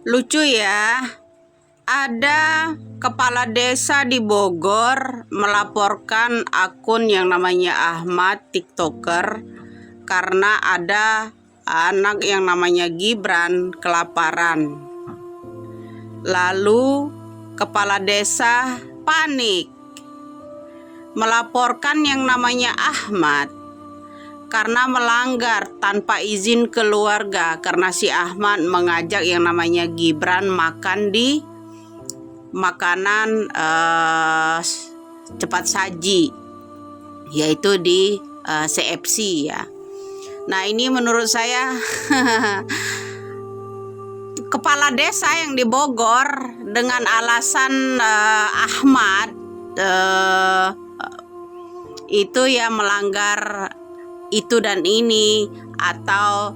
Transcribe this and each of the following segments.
Lucu ya, ada kepala desa di Bogor melaporkan akun yang namanya Ahmad, TikToker, karena ada anak yang namanya Gibran kelaparan. Lalu kepala desa panik, melaporkan yang namanya Ahmad karena melanggar tanpa izin keluarga, karena si Ahmad mengajak yang namanya Gibran makan di makanan cepat saji, yaitu di CFC ya. Nah, ini menurut saya kepala desa yang di Bogor dengan alasan Ahmad itu ya melanggar itu dan ini, atau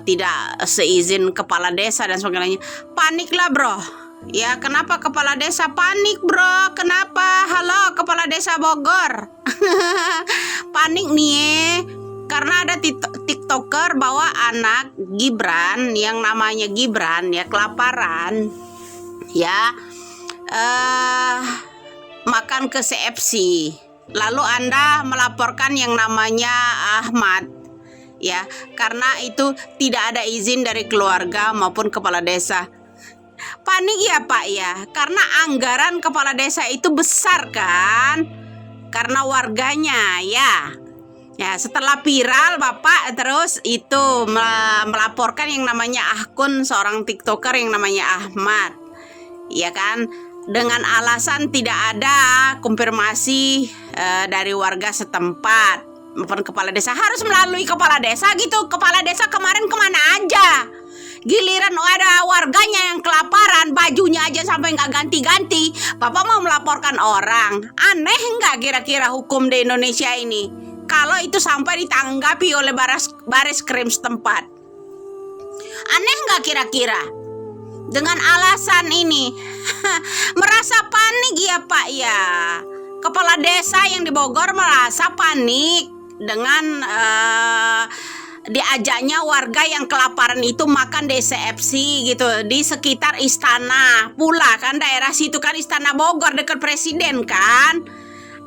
tidak seizin kepala desa dan sebagainya. Paniklah bro ya. Kenapa kepala desa panik bro? Kenapa? Halo kepala desa Bogor. Panik nih karena ada TikToker bawa anak Gibran yang namanya Gibran ya kelaparan ya, makan ke CFC. Lalu Anda melaporkan yang namanya Ahmad ya, karena itu tidak ada izin dari keluarga maupun kepala desa. Panik ya Pak ya, karena anggaran kepala desa itu besar kan, karena warganya ya. Ya, setelah viral Bapak terus itu melaporkan yang namanya akun seorang TikToker yang namanya Ahmad. Ya kan? Dengan alasan tidak ada konfirmasi dari warga setempat maupun kepala desa. Harus melalui kepala desa gitu. Kepala desa kemarin kemana aja? Giliran ada warganya yang kelaparan, bajunya aja sampai nggak ganti-ganti, Bapak mau melaporkan orang. Aneh nggak kira-kira hukum di Indonesia ini kalau itu sampai ditanggapi oleh baris krim setempat? Aneh nggak kira-kira? Dengan alasan ini merasa panik ya Pak ya. Kepala desa yang di Bogor merasa panik dengan diajaknya warga yang kelaparan itu makan di CFC gitu, di sekitar istana pula kan, daerah situ kan istana Bogor dekat presiden kan.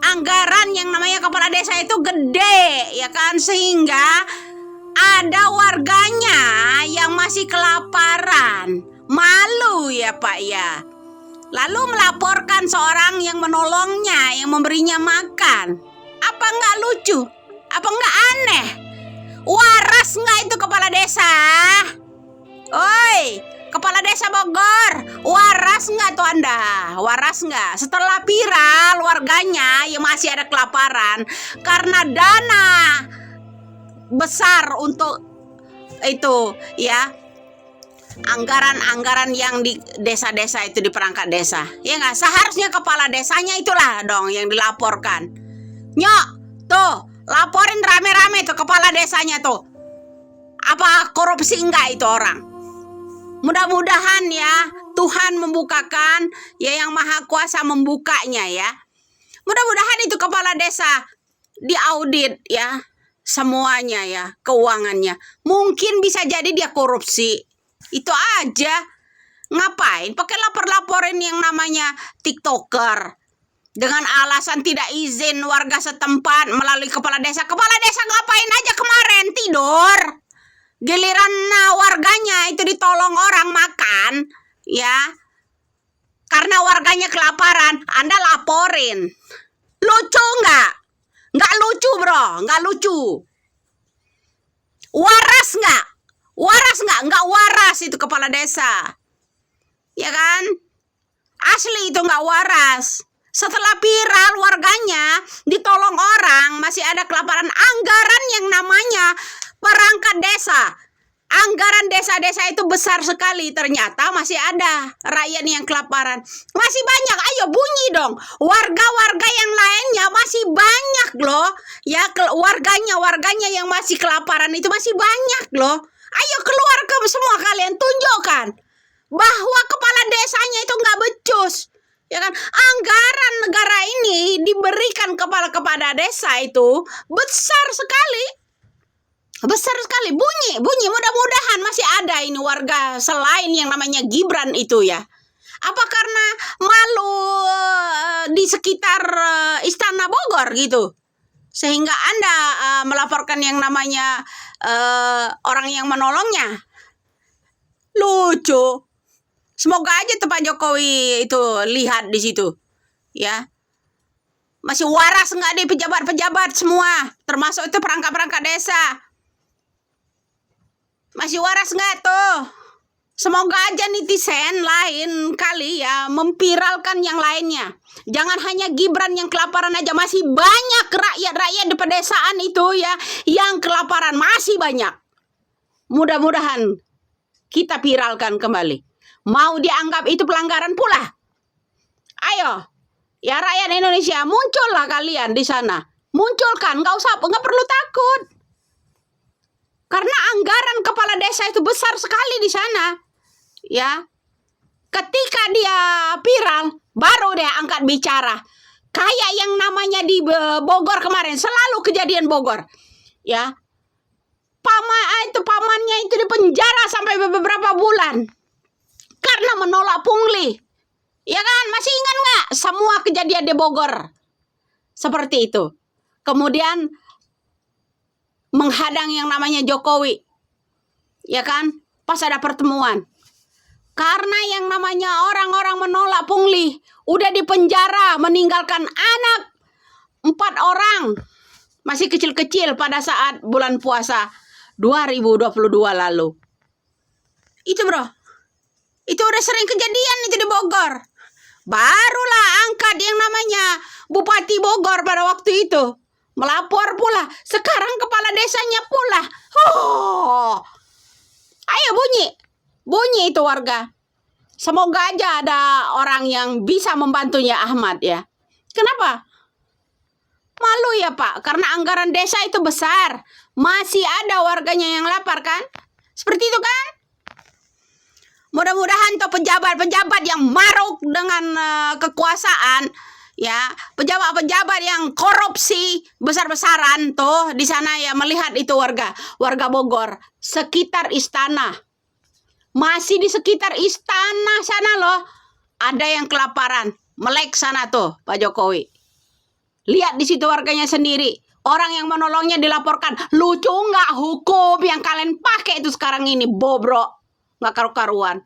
Anggaran yang namanya kepala desa itu gede ya kan, sehingga ada warganya yang masih kelaparan. Malu ya Pak ya. Lalu melaporkan seorang yang menolongnya, yang memberinya makan. Apa nggak lucu? Apa nggak aneh? Waras nggak itu kepala desa? Oi, kepala desa Bogor, waras nggak tuh Anda? Waras nggak? Setelah viral warganya yang masih ada kelaparan karena dana besar untuk itu ya, anggaran yang di desa-desa itu, di perangkat desa ya nggak, seharusnya kepala desanya itulah dong yang dilaporkan. Nyok tuh laporin rame-rame tuh kepala desanya tuh, apa korupsi enggak itu orang. Mudah-mudahan ya Tuhan membukakan ya, yang maha kuasa membukanya ya. Mudah-mudahan itu kepala desa diaudit ya semuanya ya, keuangannya. Mungkin bisa jadi dia korupsi. Itu aja. Ngapain pakai lapor-laporin yang namanya TikToker dengan alasan tidak izin warga setempat melalui kepala desa. Kepala desa ngapain aja kemarin? Tidur. Giliran warganya itu ditolong orang makan ya, karena warganya kelaparan, Anda laporin. Lucu nggak? Nggak lucu bro, nggak lucu. Waras nggak? Waras nggak? Nggak waras itu kepala desa, ya kan? Asli itu nggak waras. Setelah viral warganya ditolong orang, masih ada kelaparan. Anggaran yang namanya perangkat desa, anggaran desa-desa itu besar sekali. Ternyata masih ada rakyat yang kelaparan. Masih banyak. Ayo bunyi dong. Warga-warga yang lainnya masih banyak loh. Ya, warganya yang masih kelaparan itu masih banyak loh. Ayo keluar ke semua kalian, tunjukkan bahwa kepala desanya itu nggak becus. Ya kan, anggaran negara ini diberikan kepada desa itu besar sekali. Besar sekali, bunyi. Mudah-mudahan masih ada ini warga selain yang namanya Gibran itu ya. Apa karena malu di sekitar Istana Bogor gitu, sehingga Anda melaporkan yang namanya orang yang menolongnya? Lucu. Semoga aja tuh Pak Jokowi itu lihat di situ, ya. Masih waras nggak deh pejabat-pejabat semua, termasuk itu perangkat-perangkat desa? Masih waras nggak tuh? Semoga aja netizen lain kali ya memviralkan yang lainnya. Jangan hanya Gibran yang kelaparan aja, masih banyak rakyat-rakyat di pedesaan itu ya yang kelaparan, masih banyak. Mudah-mudahan kita viralkan kembali. Mau dianggap itu pelanggaran pula? Ayo, ya rakyat Indonesia, muncullah kalian di sana. Munculkan, nggak perlu takut. Karena anggaran kepala desa itu besar sekali di sana. Ya, ketika dia viral, baru dia angkat bicara. Kayak yang namanya di Bogor kemarin, selalu kejadian Bogor. Ya, pamannya itu dipenjara sampai beberapa bulan karena menolak pungli. Ya kan, masih ingat nggak semua kejadian di Bogor seperti itu? Kemudian menghadang yang namanya Jokowi, ya kan, pas ada pertemuan. Karena yang namanya orang-orang menolak pungli, udah dipenjara, meninggalkan anak 4 orang, masih kecil-kecil pada saat bulan puasa 2022 lalu. Itu bro, itu udah sering kejadian itu di Bogor. Barulah angkat yang namanya Bupati Bogor pada waktu itu, melapor pula. Sekarang kepala desanya pula. Ayo bunyi itu warga. Semoga aja ada orang yang bisa membantunya Ahmad ya. Kenapa? Malu ya Pak, karena anggaran desa itu besar. Masih ada warganya yang lapar kan? Seperti itu kan? Mudah-mudahan tuh pejabat-pejabat yang maruk dengan kekuasaan, ya, pejabat-pejabat yang korupsi besar-besaran tuh di sana ya, melihat itu warga Bogor sekitar istana, masih di sekitar istana sana loh, ada yang kelaparan, melek sana tuh Pak Jokowi. Lihat di situ warganya sendiri, orang yang menolongnya dilaporkan. Lucu nggak hukum yang kalian pakai itu sekarang ini, bobrok, nggak karu-karuan.